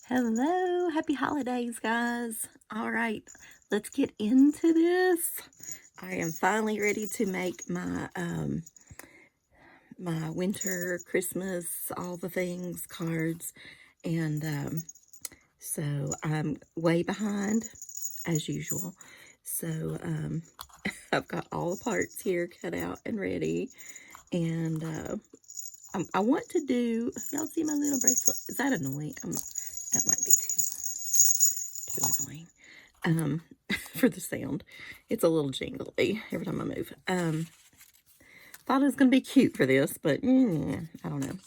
Hello, happy holidays, guys. All right, let's get into this. I am finally ready to make my winter, Christmas, all the things cards, and so I'm way behind as usual. So I've got all the parts here cut out and ready, and I want to do. Y'all see my little bracelet? Is that annoying? That might be too annoying. For the sound. It's a little jingly every time I move. Thought it was going to be cute for this, but I don't know.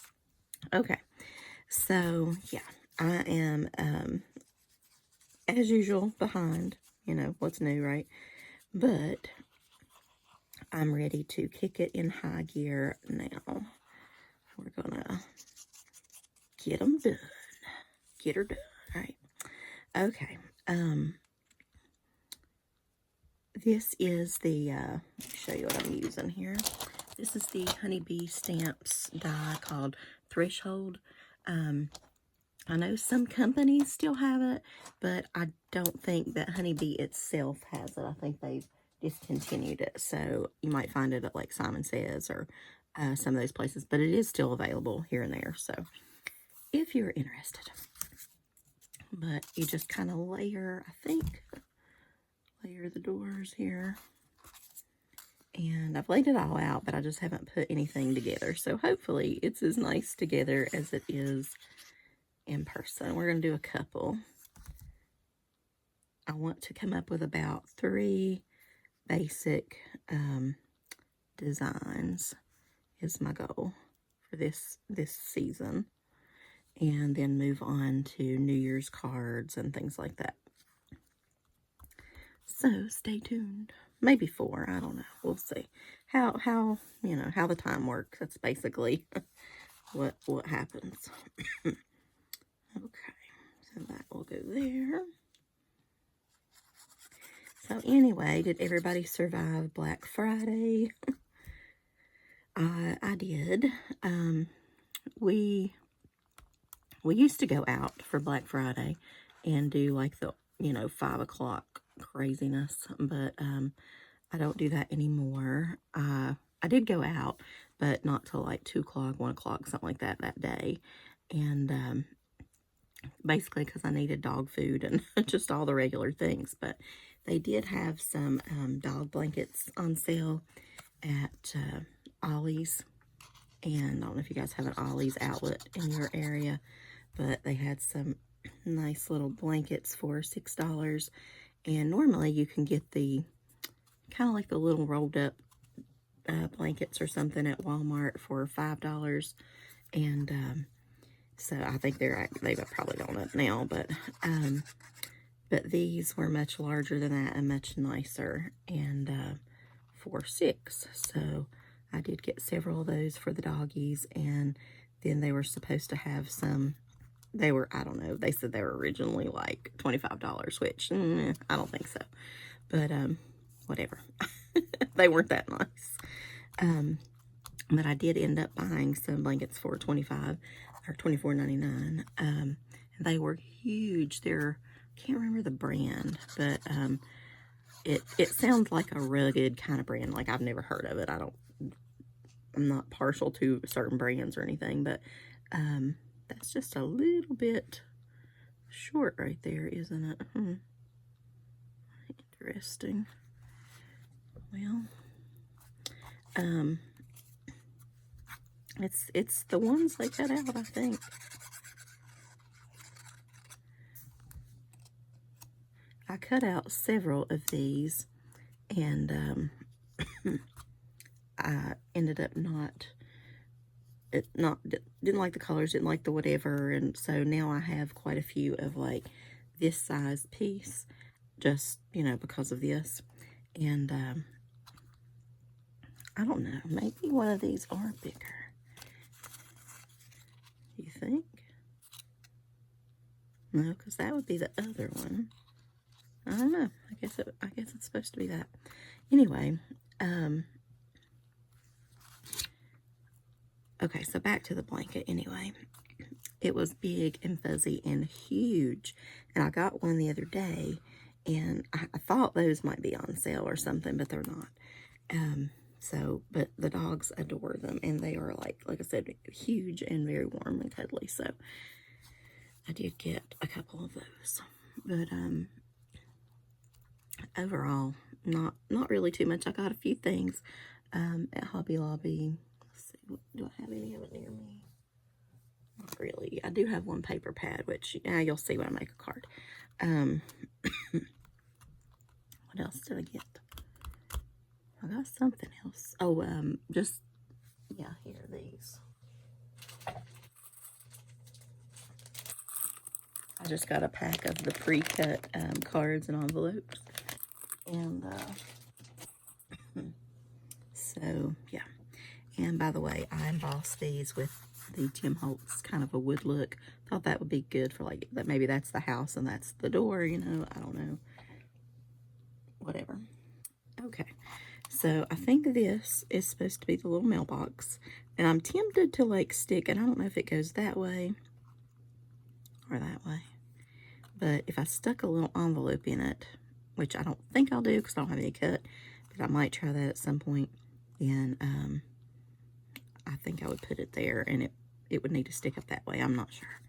Okay, so yeah, I am, as usual, behind. You know, what's new, right? But I'm ready to kick it in high gear now. We're going to get them done. Get her done. All right. Okay. This is the, let me show you what I'm using here. This is the Honeybee Stamps die called Threshold. I know some companies still have it, but I don't think that Honeybee itself has it. I think they've discontinued it. So you might find it at like Simon Says or some of those places, but it is still available here and there. So if you're interested, but you just kind of layer, I think, layer the doors here. And I've laid it all out, but I just haven't put anything together. So hopefully it's as nice together as it is in person. We're going to do a couple. I want to come up with about 3 basic designs is my goal for this season. And then move on to New Year's cards and things like that. So stay tuned. Maybe 4, I don't know. We'll see. How you know, how the time works. That's basically what happens. Okay, so that will go there. So anyway, did everybody survive Black Friday? I did. We used to go out for Black Friday and do like the 5 o'clock craziness, but I don't do that anymore. I did go out, but not till like 2 o'clock, 1 o'clock, something like that day. And basically because I needed dog food and just all the regular things. But they did have some dog blankets on sale at Ollie's. And I don't know if you guys have an Ollie's outlet in your area, but they had some nice little blankets for $6. And normally you can get the kind of like the little rolled up blankets or something at Walmart for $5. And so I think they've probably gone up now, but these were much larger than that and much nicer, and for $6. So I did get several of those for the doggies, and then they were supposed to have some. They were, I don't know, they said they were originally like $25, which I don't think so, but whatever. They weren't that nice. But I did end up buying some blankets for $25 or $24.99. And they were huge. Can't remember the brand, but it sounds like a rugged kind of brand. Like I've never heard of it. I'm not partial to certain brands or anything, but that's just a little bit short right there, isn't it? Interesting. Well, it's the ones they cut out, I think. I cut out several of these, and I ended up didn't like the colors, didn't like the whatever, and so now I have quite a few of like this size piece, just because of this, and I don't know, maybe one of these are bigger. You think? No, because that would be the other one. I don't know. I guess it's supposed to be that. Anyway, okay, so back to the blanket anyway. It was big and fuzzy and huge. And I got one the other day, and I thought those might be on sale or something, but they're not. But the dogs adore them, and they are like I said, huge and very warm and cuddly. So I did get a couple of those, but overall, not really too much. I got a few things at Hobby Lobby. Let's see, do I have any of it near me? Not really. I do have one paper pad, which you'll see when I make a card. What else did I get? I got something else. Oh, here, these. I just got a pack of the pre-cut cards and envelopes. And, so, yeah. And by the way, I embossed these with the Tim Holtz kind of a wood look. Thought that would be good for that. Maybe that's the house and that's the door, I don't know. Whatever. Okay. So I think this is supposed to be the little mailbox. And I'm tempted to stick, and I don't know if it goes that way or that way. But if I stuck a little envelope in it, which I don't think I'll do because I don't have any cut, but I might try that at some point, then I think I would put it there, and it would need to stick up that way. I'm not sure.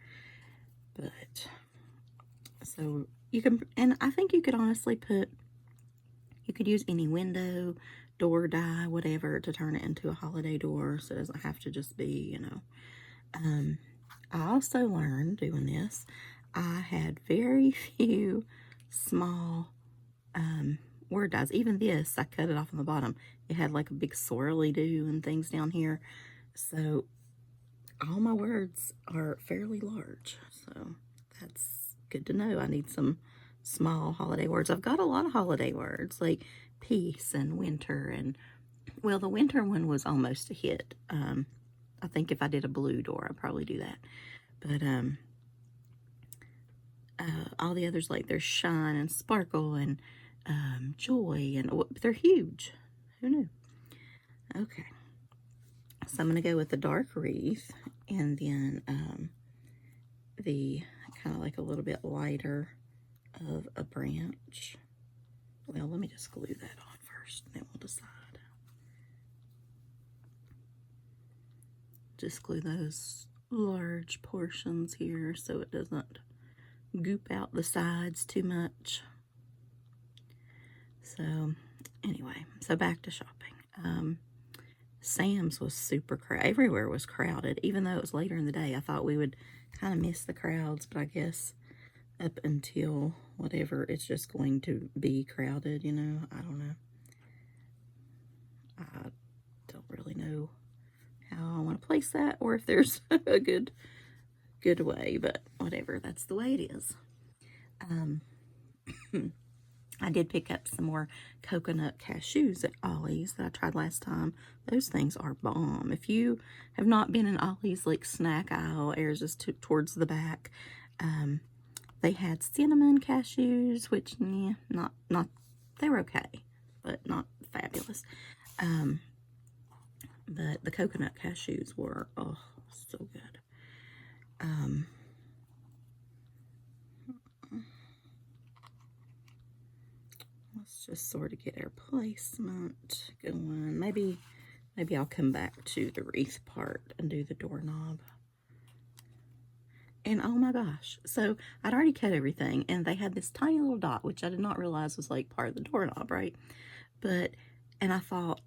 But, so you can, and I think you could honestly you could use any window, door die, whatever, to turn it into a holiday door, so it doesn't have to just be, I also learned doing this, I had very few small word dies. Even this, I cut it off on the bottom. It had a big swirly-do and things down here. So all my words are fairly large. So that's good to know. I need some small holiday words. I've got a lot of holiday words like peace and winter, and well, the winter one was almost a hit. I think if I did a blue door, I'd probably do that. But all the others, there's shine and sparkle and joy, and they're huge. Who knew? Okay, so I'm gonna go with the dark wreath, and then the kind of a little bit lighter of a branch. Well, let me just glue that on first, and then we'll decide. Just glue those large portions here so it doesn't goop out the sides too much. So anyway, so back to shopping. Sam's was super crowded. Everywhere was crowded. Even though it was later in the day, I thought we would kind of miss the crowds, but I guess up until whatever, it's just going to be crowded, I don't know. I don't really know how I want to place that, or if there's a good way, but whatever, that's the way it is. I did pick up some more coconut cashews at Ollie's that I tried last time. Those things are bomb. If you have not been in Ollie's snack aisle, airs just towards the back, they had cinnamon cashews, which not they were okay, but not fabulous. But the coconut cashews were so good. Let's just sort of get our placement going. Maybe I'll come back to the wreath part and do the doorknob. And oh my gosh, so I'd already cut everything, and they had this tiny little dot, which I did not realize was part of the doorknob, right? And I thought,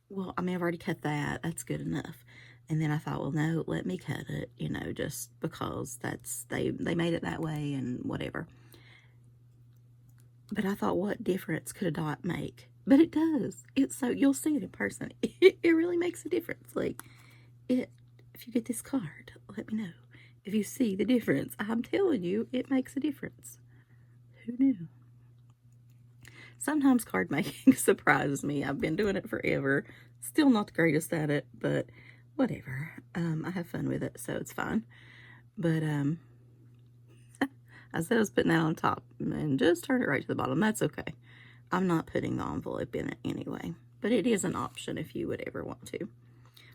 well, I've already cut that. That's good enough. And then I thought, well, no, let me cut it, just because they made it that way and whatever. But I thought, what difference could a dot make? But it does. You'll see it in person. It really makes a difference. If you get this card, let me know. If you see the difference, I'm telling you, it makes a difference. Who knew? Sometimes card making surprises me. I've been doing it forever. Still not the greatest at it, but whatever. I have fun with it, so it's fine. But I said I was putting that on top and just turn it right to the bottom. That's okay. I'm not putting the envelope in it anyway, but it is an option if you would ever want to.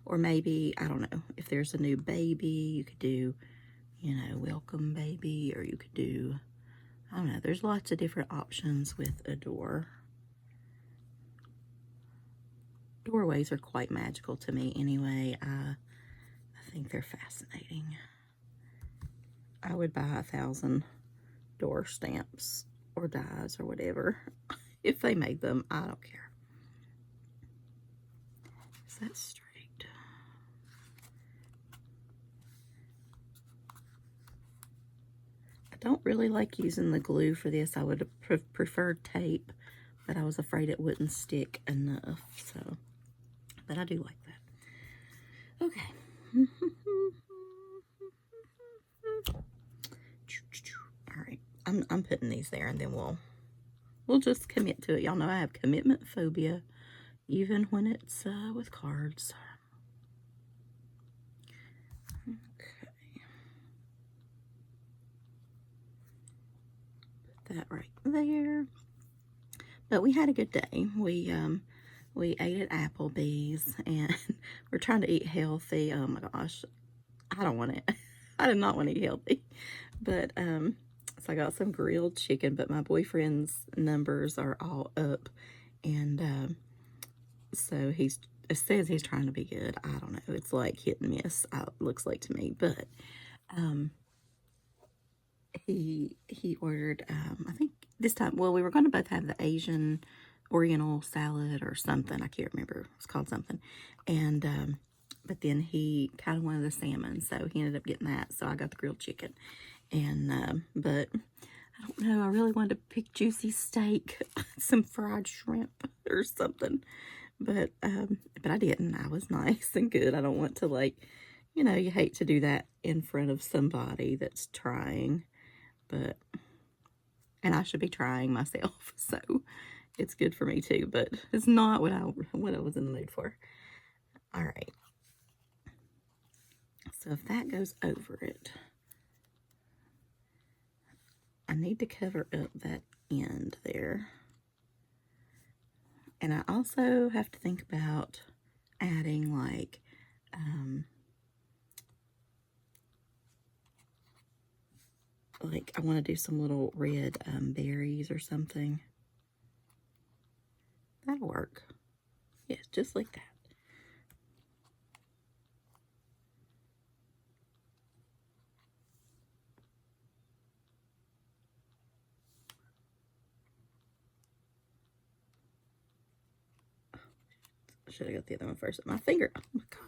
Or maybe, I don't know, if there's a new baby, you could do you know, welcome baby, or you could do, I don't know, there's lots of different options with a door. Doorways are quite magical to me anyway. I think they're fascinating. I would buy 1,000 door stamps or dies or whatever if they made them. I don't care. Is that straight? I don't really like using the glue for this. I would have preferred tape, but I was afraid it wouldn't stick enough. So, but I do like that. Okay. All right. I'm putting these there, and then we'll just commit to it. Y'all know I have commitment phobia, even when it's with cards. Okay. Put that right there. But we had a good day. We ate at Applebee's, and we're trying to eat healthy. Oh my gosh, I don't want it. I did not want to eat healthy, but so I got some grilled chicken. But my boyfriend's numbers are all up, and so it says he's trying to be good. I don't know. It's like hit and miss. It looks like to me, but he ordered. I think this time. Well, we were going to both have the Asian Oriental salad or something. I can't remember. It's called something, and but then he kind of wanted the salmon, so he ended up getting that. So I got the grilled chicken, and but I don't know. I really wanted to pick juicy steak, some fried shrimp or something, but I didn't. I was nice and good. I don't want to, like, you know, you hate to do that in front of somebody that's trying, but and I should be trying myself, so it's good for me too. But it's not what I was in the mood for. All right. So if that goes over it, I need to cover up that end there. And I also have to think about adding like I want to do some little red berries or something. That'll work. Yes, just like that. Should have got the other one first. My finger, oh my God.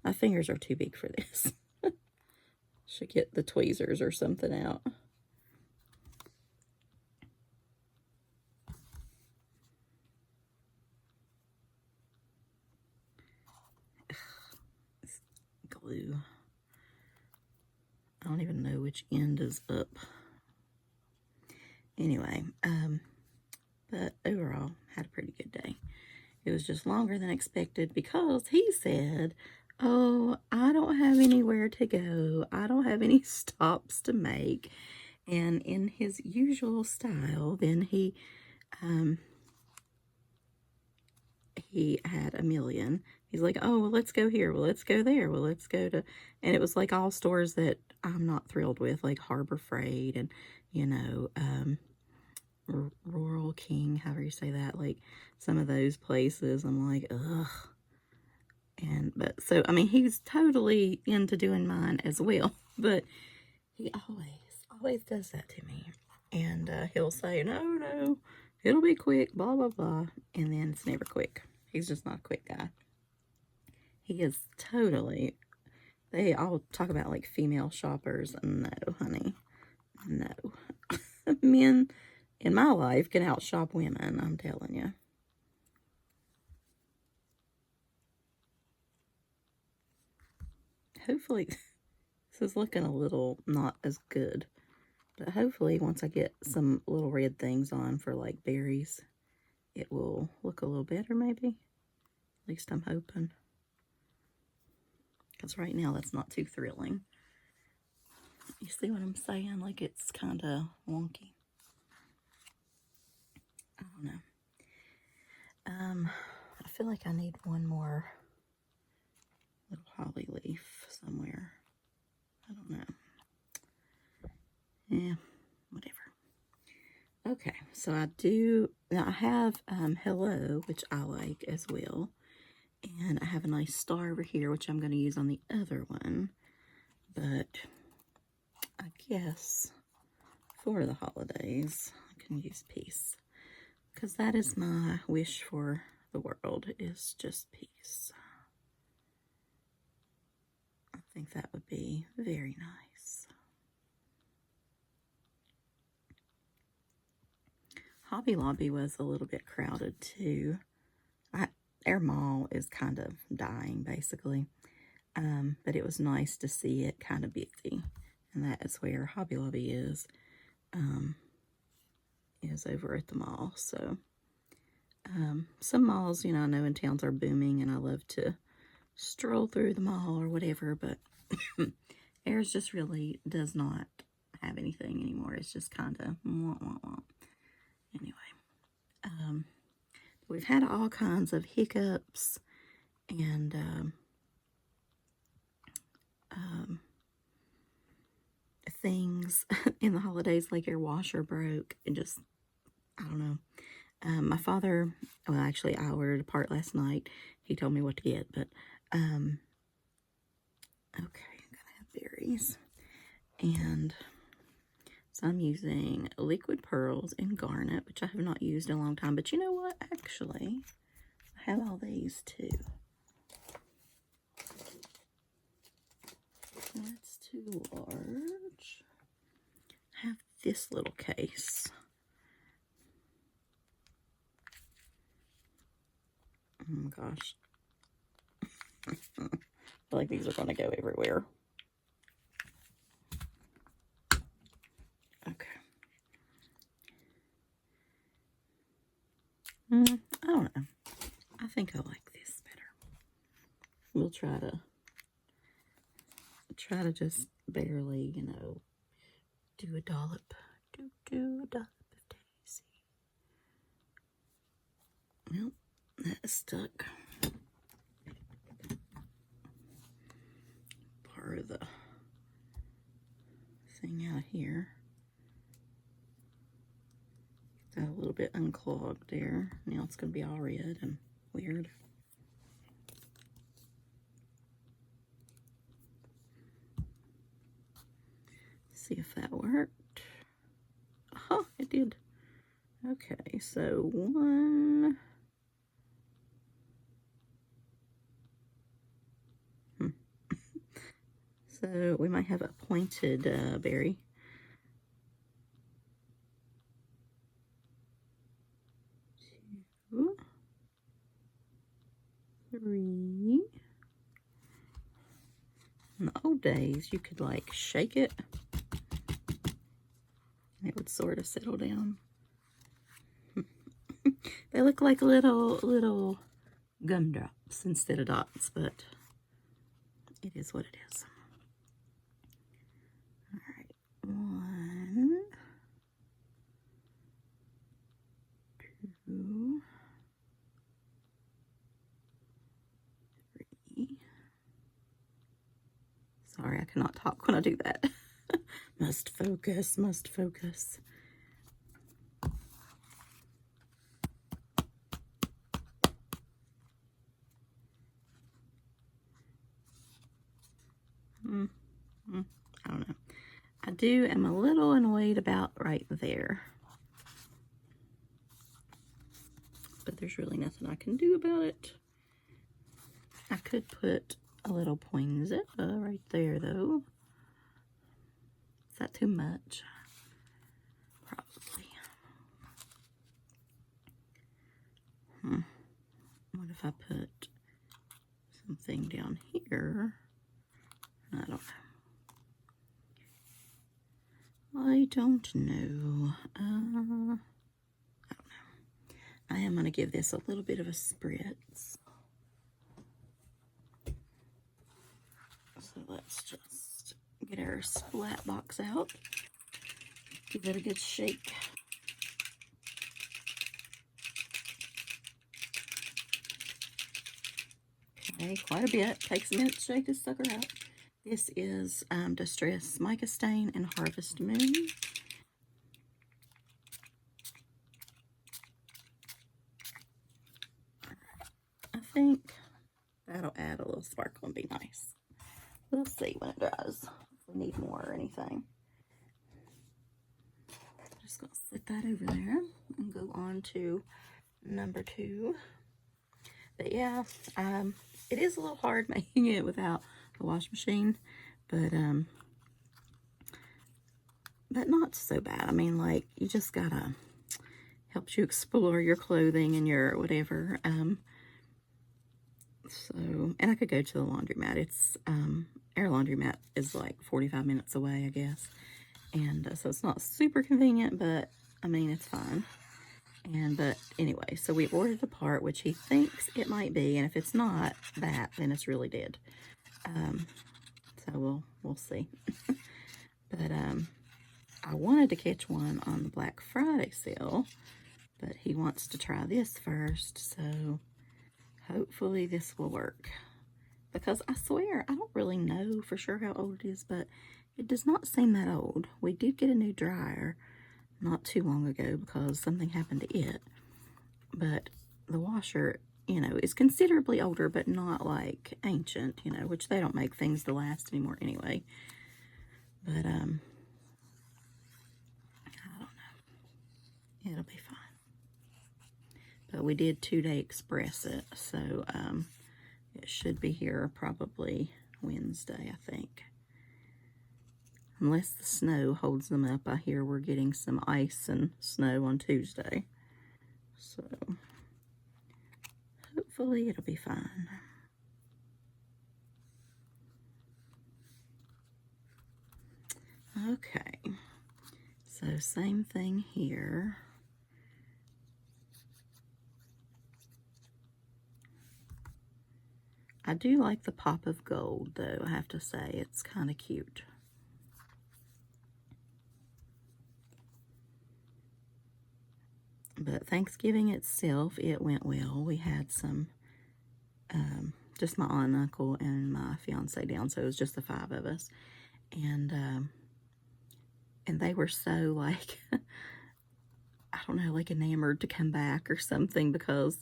My fingers are too big for this. Should get the tweezers or something out. Glue. I don't even know which end is up. Anyway, but overall, had a pretty good day. It was just longer than expected because he said, oh, I don't have anywhere to go. I don't have any stops to make. And in his usual style, then he had a million. He's like, oh, well, let's go here. Well, let's go there. Well, let's go to, and it was like all stores that I'm not thrilled with, like Harbor Freight and, you know, Rural King, however you say that, like some of those places. I'm like, ugh. And, but, so, I mean, he's totally into doing mine as well, but he always does that to me. And he'll say, no, it'll be quick, blah, blah, blah. And then it's never quick. He's just not a quick guy. He is totally, they all talk about like female shoppers. No, honey, no. Men in my life can outshop women, I'm telling you. Hopefully, this is looking a little not as good. But hopefully, once I get some little red things on for like berries, it will look a little better maybe. At least I'm hoping. Because right now, that's not too thrilling. You see what I'm saying? Like, it's kind of wonky. I don't know. I feel like I need one more little holly leaf somewhere. I don't know. Yeah, whatever. Okay, so now I have Hello, which I like as well. And I have a nice star over here, which I'm going to use on the other one. But I guess for the holidays, I can use peace. Because that is my wish for the world, is just peace. I think that would be very nice. Hobby Lobby was a little bit crowded too. Their mall is kind of dying, basically. But it was nice to see it kind of busy. And that is where Hobby Lobby is over at the mall. So, some malls, I know in towns are booming, and I love to stroll through the mall or whatever, but ours just really does not have anything anymore. It's just kind of anyway. We've had all kinds of hiccups and things in the holidays, like your washer broke, and just, I don't know. My father, well, actually, I ordered a part last night. He told me what to get, but, okay, I'm gonna have berries. And so I'm using liquid pearls and garnet, which I have not used in a long time. But you know what? Actually, I have all these too. That's too large. I have this little case. Oh my gosh. I feel like these are going to go everywhere. Okay. I don't know. I think I like this better. We'll try to just barely, do a dollop. Do a dollop of daisy. Well, that is stuck. Part of the thing out here. Got a little bit unclogged there. Now it's going to be all red and weird. See if that worked. Oh, it did. Okay, so one. So we might have a pointed berry. 2, 3. In the old days, you could like shake it, and it would sort of settle down. They look like little gumdrops instead of dots, but it is what it is. All right, 1, 2, 3. Sorry, I cannot talk when I do that. Must focus, must focus. I don't know. I am a little annoyed about right there. But there's really nothing I can do about it. I could put a little poinsettia right there, though. Is that too much? Probably. What if I put something down here? I don't know. I don't know. I don't know. I am going to give this a little bit of a spritz. So let's just get our splat box out. Give it a good shake. Okay, quite a bit. Takes a minute to shake this sucker out. This is Distress Mica Stain and Harvest Moon. I think that'll add a little sparkle and be nice. We'll see when it dries. If we need more or anything. Just gonna slip that over there and go on to number 2. But yeah, it is a little hard making it without the wash machine, but not so bad. I mean, like, you just gotta, helps you explore your clothing and your whatever. So, and I could go to the laundromat. It's, our laundromat is like 45 minutes away, I guess. And so it's not super convenient, but I mean, it's fine. But anyway, so we ordered the part, which he thinks it might be. And if it's not that, then it's really dead. So we'll see. But, I wanted to catch one on the Black Friday sale, but he wants to try this first, so hopefully this will work. Because I swear, I don't really know for sure how old it is, but it does not seem that old. We did get a new dryer not too long ago because something happened to it. But the washer, you know, is considerably older, but not like ancient, you know, which they don't make things to last anymore anyway. But, it'll be fine. But we did 2-day express it, so it should be here probably Wednesday, I think. Unless the snow holds them up. I hear we're getting some ice and snow on Tuesday. So hopefully it'll be fine. Okay. So same thing here. I do like the pop of gold, though, I have to say. It's kind of cute. But Thanksgiving itself, it went well. We had some, just my aunt and uncle and my fiance down, so it was just the 5 of us. And they were so, like, I don't know, like enamored to come back or something, because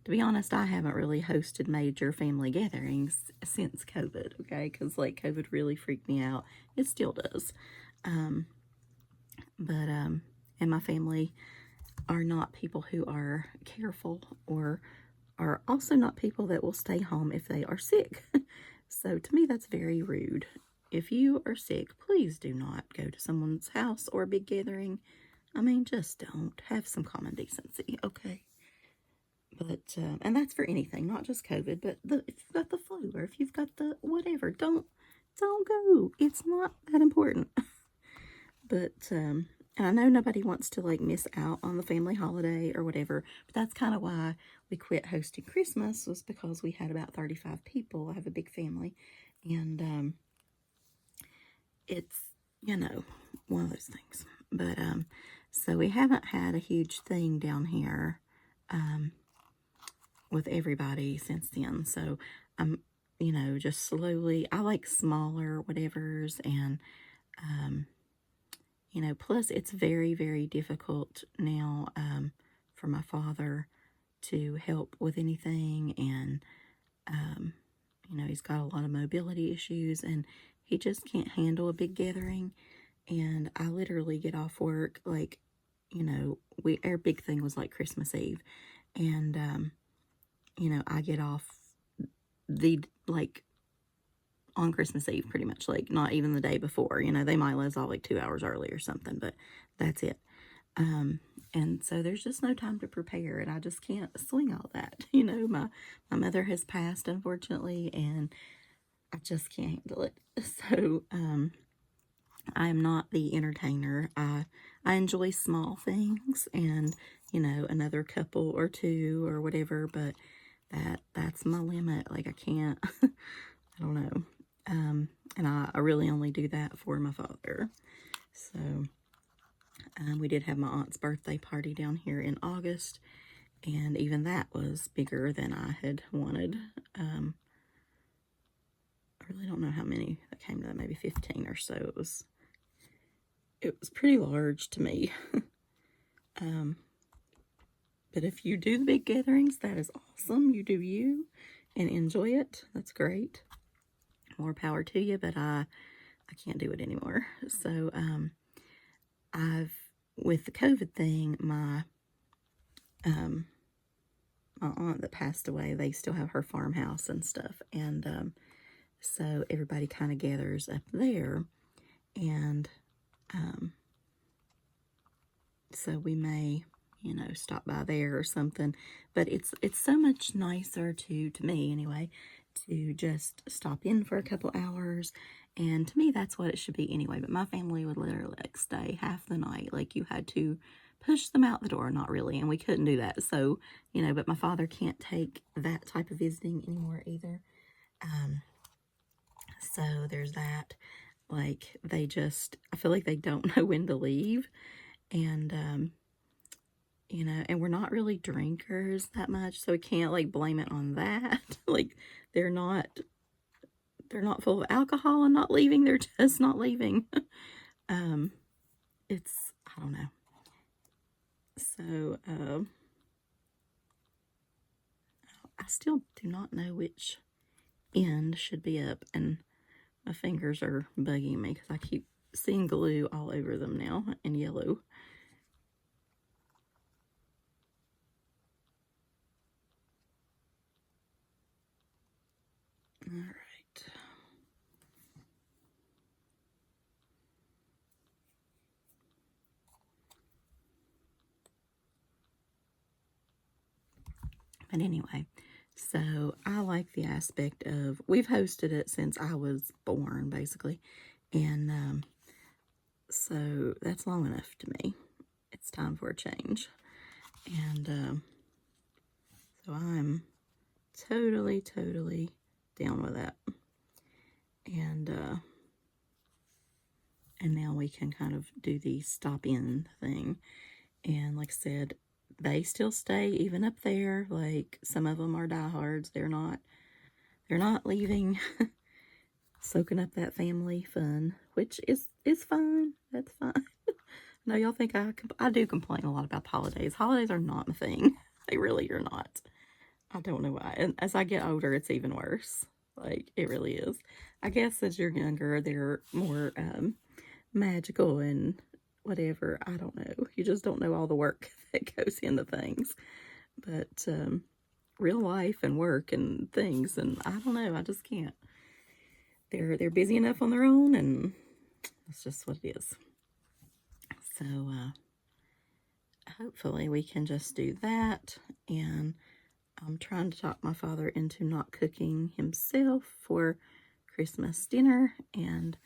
to be honest, I haven't really hosted major family gatherings since COVID, okay? Because, like, COVID really freaked me out. It still does. And my family are not people who are careful, or are also not people that will stay home if they are sick. So to me, that's very rude. If you are sick, please do not go to someone's house or a big gathering. I mean, just don't. Have some common decency, okay? But, and that's for anything, not just COVID, but if you've got the flu or if you've got the whatever, don't go. It's not that important. But, and I know nobody wants to, like, miss out on the family holiday or whatever, but that's kind of why we quit hosting Christmas, was because we had about 35 people. I have a big family, and it's, you know, one of those things. But, so we haven't had a huge thing down here, with everybody since then. So I'm, you know, just slowly, I like smaller whatevers, and, you know, plus it's very, very difficult now, for my father to help with anything. And, you know, he's got a lot of mobility issues, and he just can't handle a big gathering. And I literally get off work, like, you know, our big thing was like Christmas Eve. And, you know, I get off like, on Christmas Eve, pretty much, like, not even the day before. You know, they might let us off like 2 hours early or something, but that's it. And so there's just no time to prepare, and I just can't swing all that. You know, my mother has passed, unfortunately, and I just can't handle it. So, I am not the entertainer. I enjoy small things, and, you know, another couple or two or whatever, but that's my limit. Like, I can't, I don't know. And I really only do that for my father. So, we did have my aunt's birthday party down here in August, and even that was bigger than I had wanted. I really don't know how many that came to that, maybe 15 or so. It was pretty large to me. But if you do the big gatherings, that is awesome. You do you and enjoy it. That's great. More power to you, but I can't do it anymore. So with the COVID thing, my aunt that passed away, they still have her farmhouse and stuff, and so everybody kind of gathers up there, and so we may, stop by there or something. But it's so much nicer to me anyway, to just stop in for a couple hours. And to me, that's what it should be anyway. But my family would literally stay half the night. Like, you had to push them out the door. Not really, and we couldn't do that. So, but my father can't take that type of visiting anymore either. So there's that. Like, I feel like they don't know when to leave. And, and we're not really drinkers that much, so we can't, like, blame it on that. Like, they're not full of alcohol and not leaving. They're just not leaving. I don't know. So, I still do not know which end should be up, and my fingers are bugging me because I keep seeing glue all over them now in yellow. All right. But anyway, so I like the aspect of, we've hosted it since I was born, basically. And so that's long enough to me. It's time for a change. And so I'm totally down with that. And now we can kind of do the stop in thing. And like I said, they still stay even up there. Like, some of them are diehards. They're not leaving. Soaking up that family fun, which is fine. That's fine. No, y'all think I do complain a lot about the holidays. Holidays are not my thing. They really are not. I don't know why. And as I get older, it's even worse. Like, it really is. I guess as you're younger, they're more magical and whatever. I don't know. You just don't know all the work that goes into things. But real life and work and things, and I don't know. I just can't. They're busy enough on their own, and that's just what it is. So hopefully we can just do that. And I'm trying to talk my father into not cooking himself for Christmas dinner, and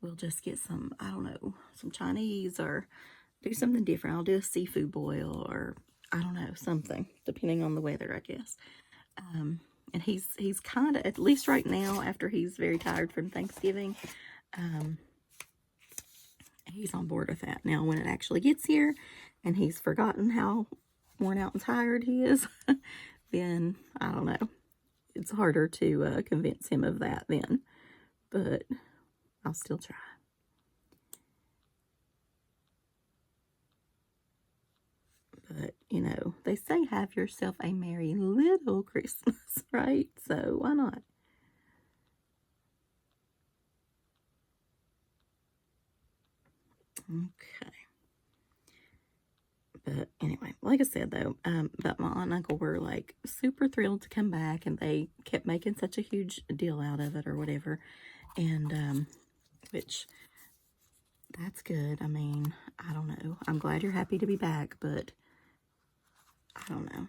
we'll just get some, I don't know, some Chinese, or do something different. I'll do a seafood boil, or I don't know, something, depending on the weather, I guess. And he's kind of, at least right now, after he's very tired from Thanksgiving, he's on board with that. Now, when it actually gets here and he's forgotten how worn out and tired he is, then I don't know. It's harder to convince him of that then, but I'll still try. But, they say have yourself a merry little Christmas, right? So why not? Okay. But anyway, like I said, though, but my aunt and uncle were, like, super thrilled to come back, and they kept making such a huge deal out of it or whatever. And, which, that's good. I mean, I don't know. I'm glad you're happy to be back, but I don't know.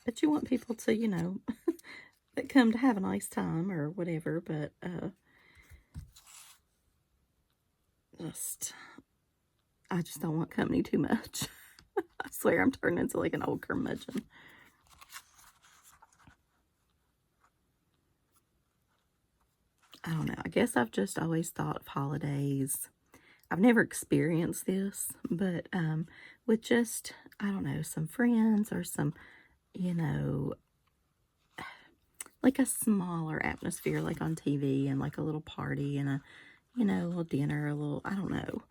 But you want people to, that come to have a nice time or whatever, but, I just don't want company too much. I swear I'm turning into like an old curmudgeon. I don't know. I guess I've just always thought of holidays. I've never experienced this, but with just, I don't know, some friends or some you know, like a smaller atmosphere, like on TV, and like a little party and a, a little dinner, a little, I don't know.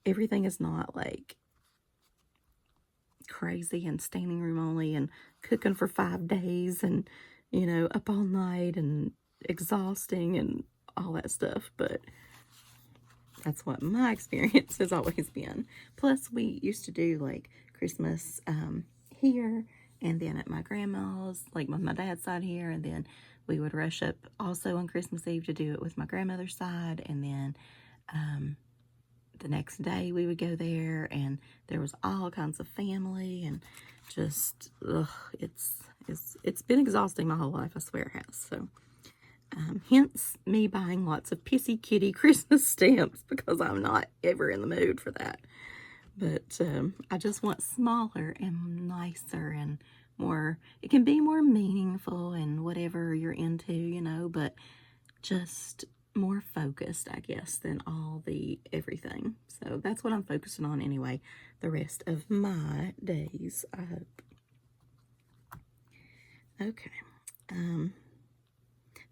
Everything is not like crazy and standing room only and cooking for 5 days and, up all night and exhausting and all that stuff. But that's what my experience has always been. Plus, we used to do like Christmas here and then at my grandma's, like with my dad's side here, and then we would rush up also on Christmas Eve to do it with my grandmother's side, and then the next day we would go there, and there was all kinds of family, and just it's been exhausting my whole life, I swear it has. So hence me buying lots of pissy kitty Christmas stamps, because I'm not ever in the mood for that. But I just want smaller and nicer and more, it can be more meaningful and whatever you're into, but just more focused, I guess, than all the everything. So that's what I'm focusing on anyway, the rest of my days, I hope. Okay.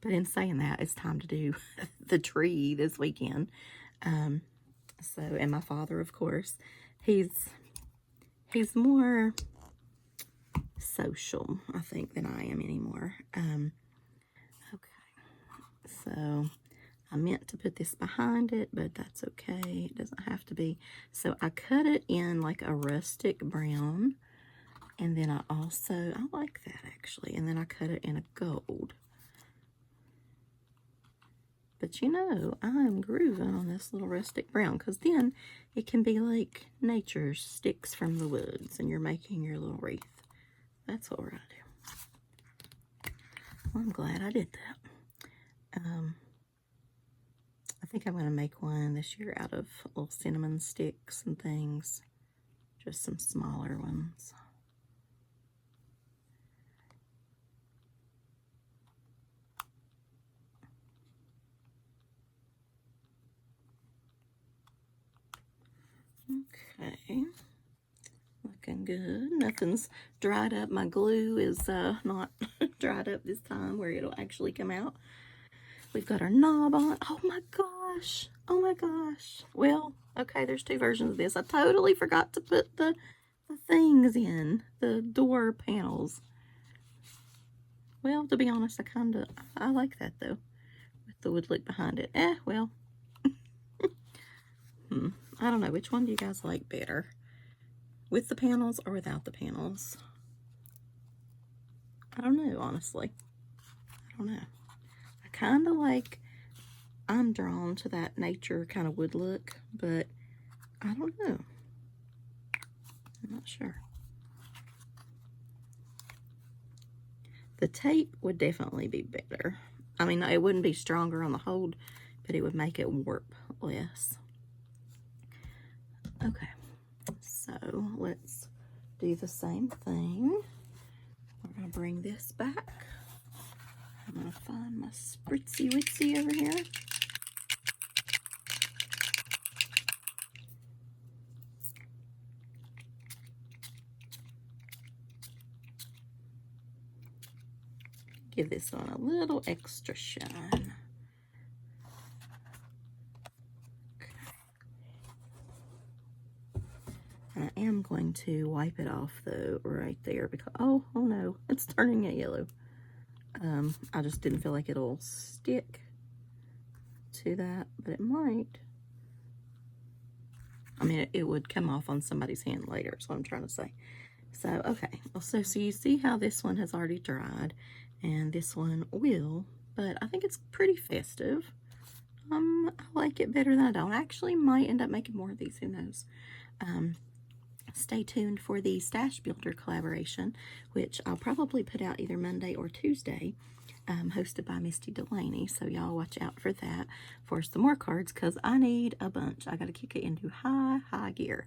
But in saying that, it's time to do the tree this weekend. And my father, of course, he's more social, I think, than I am anymore. Okay. So I meant to put this behind it, but that's okay. It doesn't have to be. So I cut it in like a rustic brown. And then I like that actually. And then I cut it in a gold. But I'm grooving on this little rustic brown, because then it can be like nature sticks from the woods and you're making your little wreath. That's what we're going to do. Well, I'm glad I did that. I think I'm going to make one this year out of little cinnamon sticks and things. Just some smaller ones. Okay, looking good. Nothing's dried up. My glue is not dried up this time where it'll actually come out. We've got our knob on. Oh my gosh. Oh my gosh. Well, okay, there's 2 versions of this. I totally forgot to put the things in, the door panels. Well, to be honest, I like that though, with the wood look behind it. Well. I don't know. Which one do you guys like better? With the panels or without the panels? I don't know, honestly. I don't know. I kind of like, I'm drawn to that nature kind of wood look, but I don't know. I'm not sure. The tape would definitely be better. I mean, it wouldn't be stronger on the hold, but it would make it warp less. Okay, so let's do the same thing. We're going to bring this back. I'm going to find my spritzy witsy over here. Give this one a little extra shine. I am going to wipe it off though right there, because oh no, it's turning it yellow. I just didn't feel like it'll stick to that, but it might. I mean, it would come off on somebody's hand later, is what I'm trying to say. So, okay, well, so you see how this one has already dried, and this one will, but I think it's pretty festive. I like it better than I don't. I actually might end up making more of these, who knows. Stay tuned for the Stash Builder collaboration, which I'll probably put out either Monday or Tuesday, hosted by Misty Delaney. So y'all watch out for that for some more cards, because I need a bunch. I got to kick it into high gear.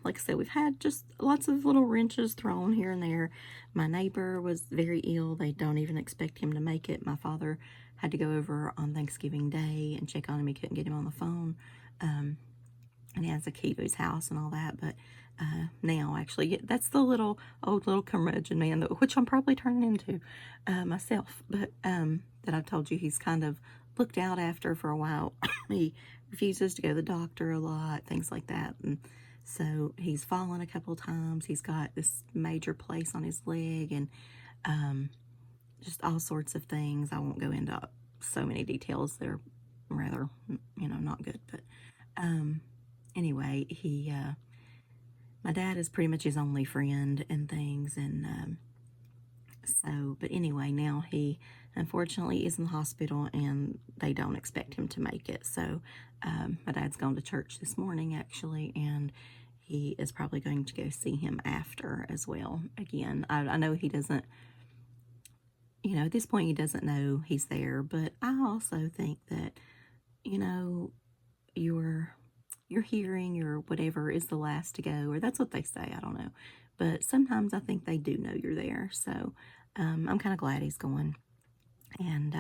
Like I said, we've had just lots of little wrenches thrown here and there. My neighbor was very ill. They don't even expect him to make it. My father had to go over on Thanksgiving Day and check on him. He couldn't get him on the phone. and he has a key to his house and all that. But now, actually, yeah, that's the old little curmudgeon man, which I'm probably turning into myself. But that I've told you he's kind of looked out after for a while. He refuses to go to the doctor a lot, things like that. And so he's fallen a couple of times. He's got this major place on his leg, and just all sorts of things. I won't go into so many details. They're rather, not good. But anyway, my dad is pretty much his only friend and things. And but anyway, now he unfortunately is in the hospital, and they don't expect him to make it. So my dad's gone to church this morning, actually, and he is probably going to go see him after as well. Again, I know he doesn't, at this point he doesn't know he's there, but I also think that, your hearing or whatever is the last to go, or that's what they say, I don't know. But sometimes I think they do know you're there. So I'm kind of glad he's going, and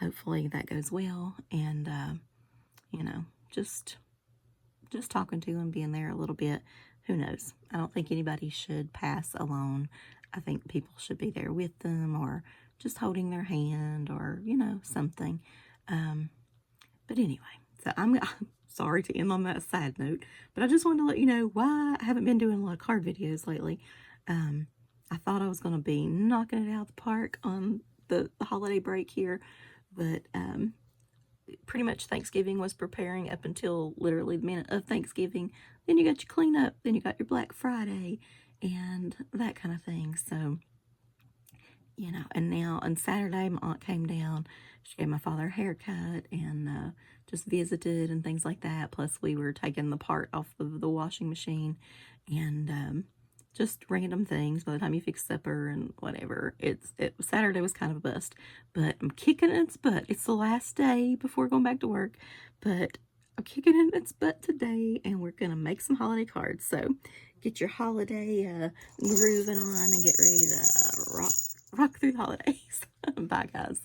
hopefully that goes well. And just talking to him, being there a little bit, who knows? I don't think anybody should pass alone. I think people should be there with them, or just holding their hand, or something. But anyway, so I'm sorry to end on that sad note, but I just wanted to let you know why I haven't been doing a lot of card videos lately. I thought I was going to be knocking it out of the park on the holiday break here, but pretty much Thanksgiving was preparing up until literally the minute of Thanksgiving. Then you got your cleanup, then you got your Black Friday, and that kind of thing. So, and now on Saturday, my aunt came down. She gave my father a haircut, and just visited and things like that. Plus, we were taking the part off of the washing machine, and just random things. By the time you fix supper and whatever, Saturday was kind of a bust, but I'm kicking its butt. It's the last day before going back to work, but I'm kicking in its butt today, and we're gonna make some holiday cards. So get your holiday grooving on and get ready to rock through the holidays. Bye, guys.